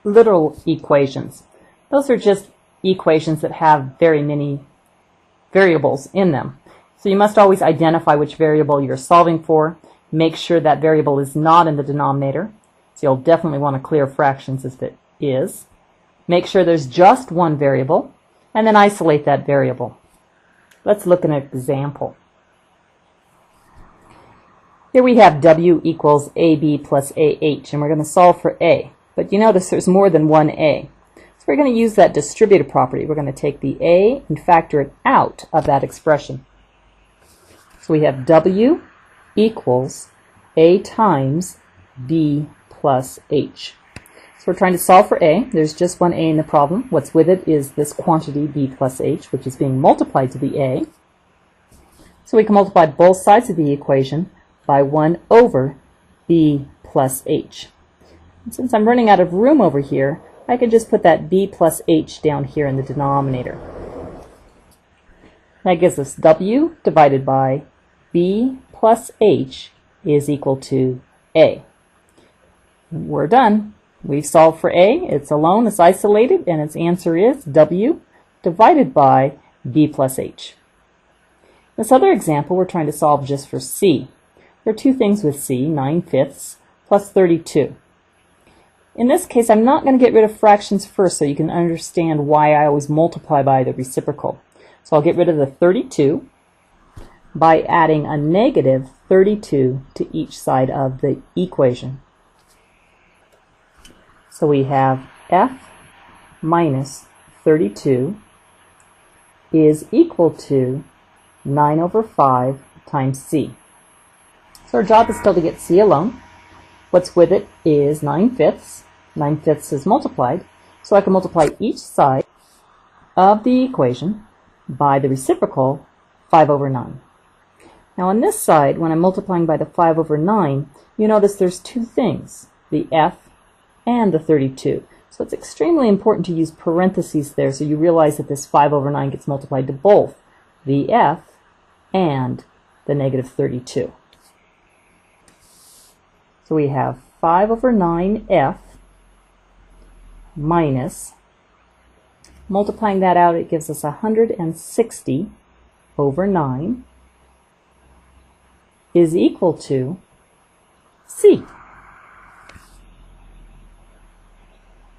literal equations. Those are just equations that have very many variables in them. So you must always identify which variable you're solving for. Make sure that variable is not in the denominator. So you'll definitely want to clear fractions if it is. Make sure there's just one variable, and then isolate that variable. Let's look at an example. Here we have W equals AB plus AH, and we're going to solve for A. But you notice there's more than one A. So we're going to use that distributive property. We're going to take the A and factor it out of that expression. So we have W equals A times B plus H. So we're trying to solve for A. There's just one A in the problem. What's with it is this quantity B plus H, which is being multiplied to the A. So we can multiply both sides of the equation by 1 over B plus H. And since I'm running out of room over here, I can just put that B plus H down here in the denominator. That gives us W divided by B plus H is equal to A. We're done. We've solved for A. It's alone, it's isolated, and its answer is W divided by B plus H. This other example, we're trying to solve just for C. There are two things with C, 9/5 plus 32. In this case, I'm not going to get rid of fractions first so you can understand why I always multiply by the reciprocal. So I'll get rid of the 32 by adding a negative 32 to each side of the equation. So we have F minus 32 is equal to 9 over 5 times C. So our job is still to get C alone. What's with it is 9/5. 9/5 is multiplied, so I can multiply each side of the equation by the reciprocal 5 over 9. Now on this side, when I'm multiplying by the 5 over 9, you notice there's two things, the F and the 32. So it's extremely important to use parentheses there so you realize that this 5 over 9 gets multiplied to both the F and the negative 32. So we have 5 over 9F minus, multiplying that out, it gives us 160 over 9 is equal to C.